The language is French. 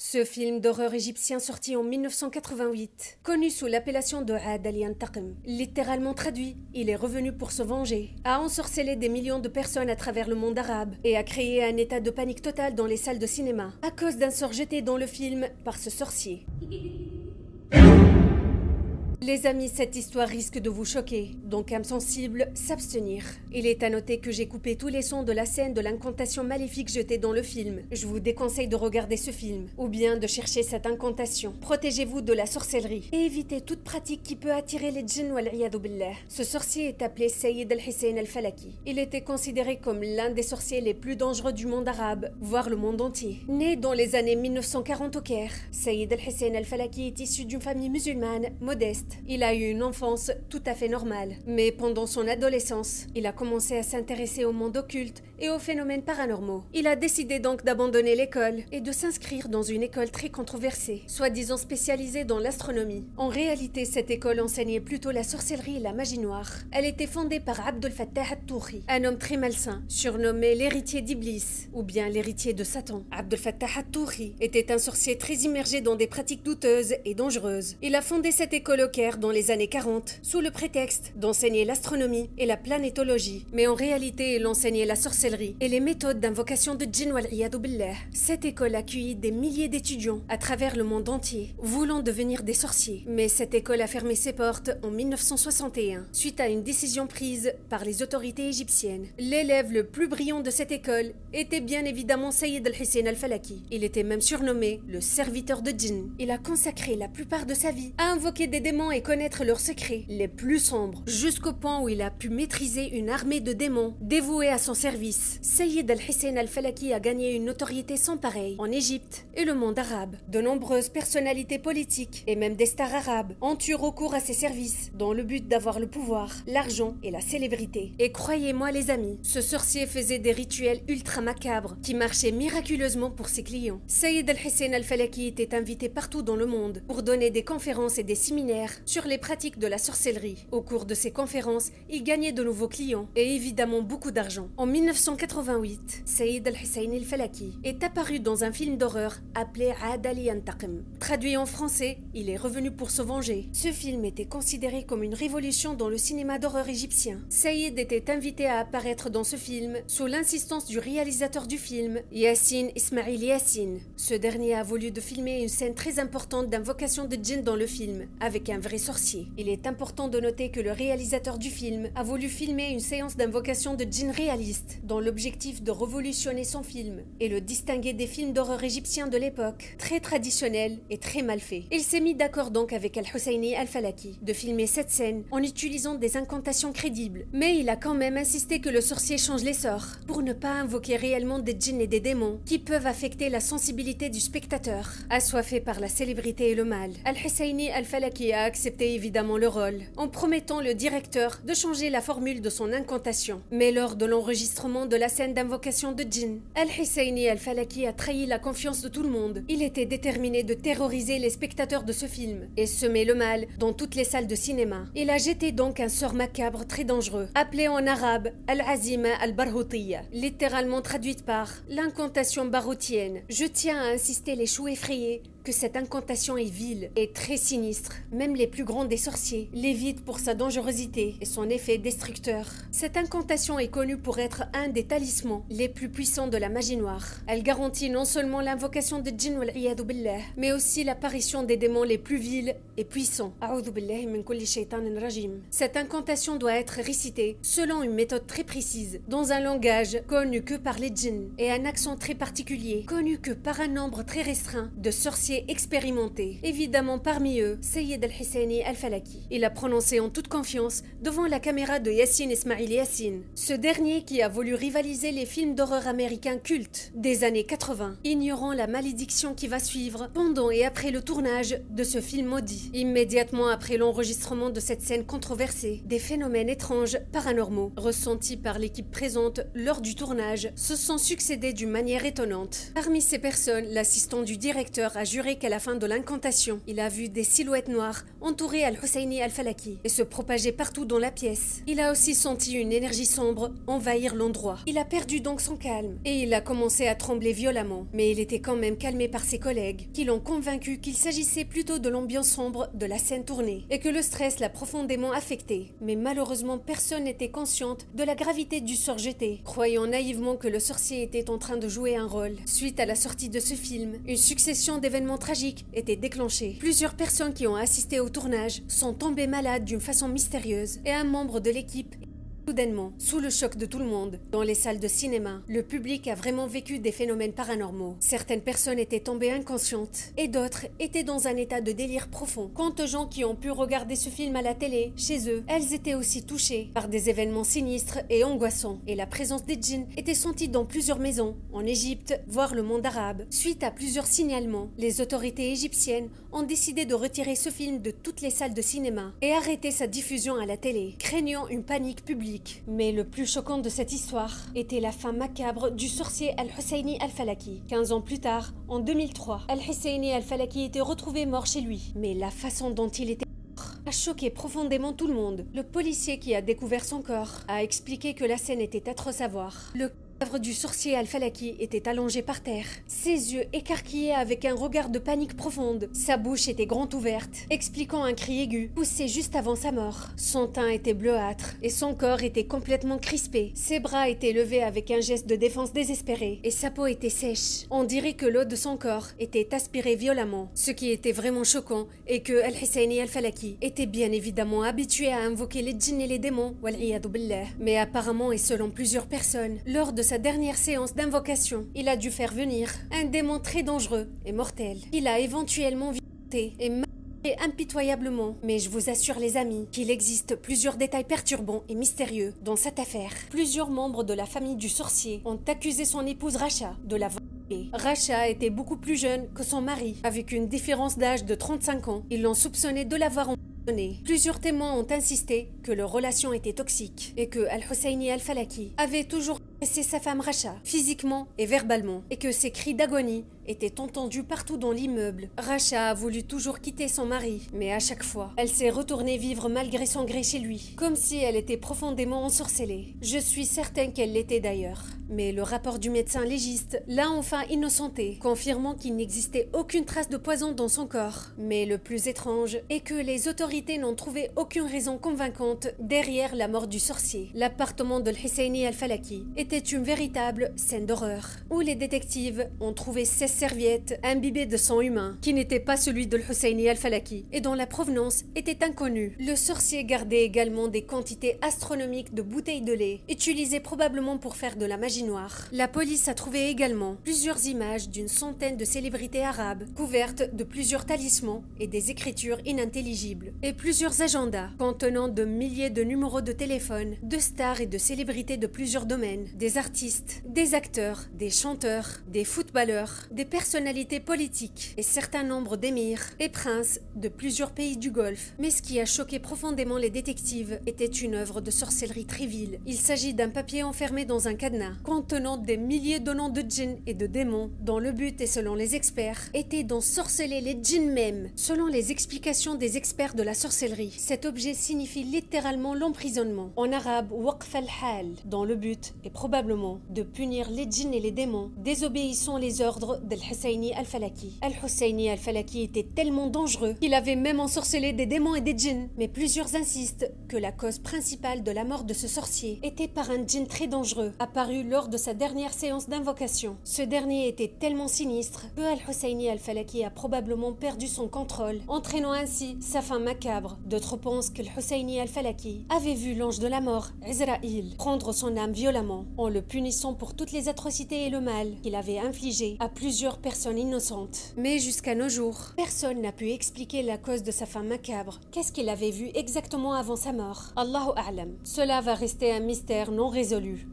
Ce film d'horreur égyptien sorti en 1988, connu sous l'appellation de Aad al-Yantaqim, littéralement traduit, il est revenu pour se venger, a ensorcelé des millions de personnes à travers le monde arabe et a créé un état de panique totale dans les salles de cinéma à cause d'un sort jeté dans le film par ce sorcier. Les amis, cette histoire risque de vous choquer, donc âme sensible, s'abstenir. Il est à noter que j'ai coupé tous les sons de la scène de l'incantation maléfique jetée dans le film. Je vous déconseille de regarder ce film, ou bien de chercher cette incantation. Protégez-vous de la sorcellerie, et évitez toute pratique qui peut attirer les djinns wal-iyadhu billah. Ce sorcier est appelé Sayyid al-Hussein al-Falaki. Il était considéré comme l'un des sorciers les plus dangereux du monde arabe, voire le monde entier. Né dans les années 1940 au Caire, Sayyid al-Hussein al-Falaki est issu d'une famille musulmane modeste. Il a eu une enfance tout à fait normale, mais pendant son adolescence, il a commencé à s'intéresser au monde occulte et aux phénomènes paranormaux. Il a décidé donc d'abandonner l'école et de s'inscrire dans une école très controversée, soi-disant spécialisée dans l'astronomie. En réalité, cette école enseignait plutôt la sorcellerie et la magie noire. Elle était fondée par Abdel Fattah al-Touhi, un homme très malsain, surnommé l'héritier d'Iblis, ou bien l'héritier de Satan. Abdel Fattah al-Touhi était un sorcier très immergé dans des pratiques douteuses et dangereuses. Il a fondé cette école au Caire dans les années 40, sous le prétexte d'enseigner l'astronomie et la planétologie. Mais en réalité, il enseignait la sorcellerie et les méthodes d'invocation de djinn wal-iyadhu billah. Cette école accueillit des milliers d'étudiants à travers le monde entier, voulant devenir des sorciers. Mais cette école a fermé ses portes en 1961, suite à une décision prise par les autorités égyptiennes. L'élève le plus brillant de cette école était bien évidemment Sayyid al-Hussein al-Falaki. Il était même surnommé le serviteur de djinn. Il a consacré la plupart de sa vie à invoquer des démons et connaître leurs secrets les plus sombres, jusqu'au point où il a pu maîtriser une armée de démons dévoués à son service. Sayyid al-Hussein al-Falaki a gagné une notoriété sans pareille en Égypte et le monde arabe. De nombreuses personnalités politiques et même des stars arabes ont eu recours à ses services dans le but d'avoir le pouvoir, l'argent et la célébrité. Et croyez-moi les amis, ce sorcier faisait des rituels ultra macabres qui marchaient miraculeusement pour ses clients. Sayyid al-Hussein al-Falaki était invité partout dans le monde pour donner des conférences et des séminaires sur les pratiques de la sorcellerie. Au cours de ces conférences, il gagnait de nouveaux clients et évidemment beaucoup d'argent. En 1988, Sayyid al-Hussein al-Falaki est apparu dans un film d'horreur appelé Aad al-Yantaqim. Traduit en français, il est revenu pour se venger. Ce film était considéré comme une révolution dans le cinéma d'horreur égyptien. Sayyid était invité à apparaître dans ce film sous l'insistance du réalisateur du film, Yassine Ismail Yassine. Ce dernier a voulu de filmer une scène très importante d'invocation de djinn dans le film, avec un vrai sorcier. Il est important de noter que le réalisateur du film a voulu filmer une séance d'invocation de djinn réaliste, dans l'objectif de révolutionner son film et le distinguer des films d'horreur égyptiens de l'époque, très traditionnels et très mal faits. Il s'est mis d'accord donc avec Al-Husseini al-Falaki de filmer cette scène en utilisant des incantations crédibles, mais il a quand même insisté que le sorcier change les sorts, pour ne pas invoquer réellement des djinns et des démons qui peuvent affecter la sensibilité du spectateur, assoiffé par la célébrité et le mal. Al-Husseini al-Falaki a accepté évidemment le rôle, en promettant le directeur de changer la formule de son incantation. Mais lors de l'enregistrement de la scène d'invocation de djinn, Al-Husseini al-Falaki a trahi la confiance de tout le monde. Il était déterminé de terroriser les spectateurs de ce film et semer le mal dans toutes les salles de cinéma. Il a jeté donc un sort macabre très dangereux, appelé en arabe Al-Azima al-Barhoutiya, littéralement traduite par l'incantation baroutienne. Je tiens à insister les choux effrayés que cette incantation est vile et très sinistre. Même les plus grands des sorciers l'évitent pour sa dangerosité et son effet destructeur. Cette incantation est connue pour être un des talismans les plus puissants de la magie noire. Elle garantit non seulement l'invocation de djinn wal-iyadhu billah, mais aussi l'apparition des démons les plus vils et puissants. A'udhu billahi min kulli shaytanin rajim. Cette incantation doit être récitée selon une méthode très précise, dans un langage connu que par les djinns et un accent très particulier, connu que par un nombre très restreint de sorciers expérimentés. Évidemment parmi eux, Sayyid al-Husseini al-Falaki. Il a prononcé en toute confiance devant la caméra de Yassine Ismail Yassine. Ce dernier qui a voulu rivaliser les films d'horreur américains cultes des années 80, ignorant la malédiction qui va suivre pendant et après le tournage de ce film maudit. Immédiatement après l'enregistrement de cette scène controversée, des phénomènes étranges paranormaux ressentis par l'équipe présente lors du tournage se sont succédés d'une manière étonnante. Parmi ces personnes, l'assistant du directeur a juré assuré qu'à la fin de l'incantation, il a vu des silhouettes noires entourer Al-Husseini Al-Falaki et se propager partout dans la pièce. Il a aussi senti une énergie sombre envahir l'endroit. Il a perdu donc son calme et il a commencé à trembler violemment. Mais il était quand même calmé par ses collègues qui l'ont convaincu qu'il s'agissait plutôt de l'ambiance sombre de la scène tournée et que le stress l'a profondément affecté. Mais malheureusement, personne n'était consciente de la gravité du sort jeté, croyant naïvement que le sorcier était en train de jouer un rôle. Suite à la sortie de ce film, une succession d'événements tragiques était déclenchée. Plusieurs personnes qui ont assisté au tournage sont tombées malades d'une façon mystérieuse et un membre de l'équipe soudainement, sous le choc de tout le monde, dans les salles de cinéma, le public a vraiment vécu des phénomènes paranormaux. Certaines personnes étaient tombées inconscientes et d'autres étaient dans un état de délire profond. Quant aux gens qui ont pu regarder ce film à la télé, chez eux, elles étaient aussi touchées par des événements sinistres et angoissants. Et la présence des djinns était sentie dans plusieurs maisons, en Égypte, voire le monde arabe. Suite à plusieurs signalements, les autorités égyptiennes ont décidé de retirer ce film de toutes les salles de cinéma et arrêter sa diffusion à la télé, craignant une panique publique. Mais le plus choquant de cette histoire était la fin macabre du sorcier Al-Husseini Al-Falaki. 15 ans plus tard, en 2003, Al-Husseini Al-Falaki était retrouvé mort chez lui. Mais la façon dont il était a choqué profondément tout le monde. Le policier qui a découvert son corps a expliqué que la scène était atroce à voir. Le cadavre du sorcier Al-Falaki était allongé par terre, ses yeux écarquillés avec un regard de panique profonde. Sa bouche était grande ouverte, expliquant un cri aigu, poussé juste avant sa mort. Son teint était bleuâtre et son corps était complètement crispé. Ses bras étaient levés avec un geste de défense désespéré et sa peau était sèche. On dirait que l'eau de son corps était aspirée violemment. Ce qui était vraiment choquant est que Al-Husseini Al-Falaki était bien évidemment habitué à invoquer les djinns et les démons, wal'iyadu billah. Mais apparemment et selon plusieurs personnes, lors de sa dernière séance d'invocation, il a dû faire venir un démon très dangereux et mortel. Il a éventuellement violenté et massacré impitoyablement. Mais je vous assure les amis qu'il existe plusieurs détails perturbants et mystérieux dans cette affaire. Plusieurs membres de la famille du sorcier ont accusé son épouse Racha de l'avoir. Racha était beaucoup plus jeune que son mari, avec une différence d'âge de 35 ans. Ils l'ont soupçonné de l'avoir empoisonné. Plusieurs témoins ont insisté que leur relation était toxique et que Al-Husseini Al-Falaki avait toujours agressé sa femme Racha, physiquement et verbalement, et que ses cris d'agonie étaient entendus partout dans l'immeuble. Racha a voulu toujours quitter son mari, mais à chaque fois, elle s'est retournée vivre malgré son gré chez lui, comme si elle était profondément ensorcelée. Je suis certaine qu'elle l'était d'ailleurs. Mais le rapport du médecin légiste l'a enfin innocenté, confirmant qu'il n'existait aucune trace de poison dans son corps. Mais le plus étrange est que les autorités n'ont trouvé aucune raison convaincante derrière la mort du sorcier. L'appartement de Al-Husseini Al-Falaki était une véritable scène d'horreur, où les détectives ont trouvé 16 serviettes imbibées de sang humain, qui n'était pas celui de Al-Husseini Al-Falaki, et dont la provenance était inconnue. Le sorcier gardait également des quantités astronomiques de bouteilles de lait, utilisées probablement pour faire de la magie noire. La police a trouvé également plusieurs images d'une centaine de célébrités arabes, couvertes de plusieurs talismans et des écritures inintelligibles, et plusieurs agendas contenant de milliers de numéros de téléphone, de stars et de célébrités de plusieurs domaines, des artistes, des acteurs, des chanteurs, des footballeurs, des personnalités politiques et certain nombre d'émirs et princes de plusieurs pays du Golfe. Mais ce qui a choqué profondément les détectives était une œuvre de sorcellerie très vile. Il s'agit d'un papier enfermé dans un cadenas contenant des milliers de noms de djinns et de démons dont le but, et selon les experts, était d'ensorceler les djinns même. Selon les explications des experts de la sorcellerie, cet objet signifie littéralement l'emprisonnement, en arabe waqf al-hal, dont le but est probablement de punir les djinns et les démons désobéissant les ordres d'Al-Husseini Al-Falaki. Al-Husseini Al-Falaki était tellement dangereux qu'il avait même ensorcelé des démons et des djinns. Mais plusieurs insistent que la cause principale de la mort de ce sorcier était par un djinn très dangereux, apparu lors de sa dernière séance d'invocation. Ce dernier était tellement sinistre que Al-Husseini Al-Falaki a probablement perdu son contrôle, entraînant ainsi sa fin macabre. D'autres pensent que Al-Husseini Al-Falaki avait vu l'ange de la mort, Azraïl, prendre son âme violemment, en le punissant pour toutes les atrocités et le mal qu'il avait infligé à plusieurs personnes innocentes. Mais jusqu'à nos jours, personne n'a pu expliquer la cause de sa fin macabre. Qu'est-ce qu'il avait vu exactement avant sa mort? Allahu A'lam. Cela va rester un mystère non résolu.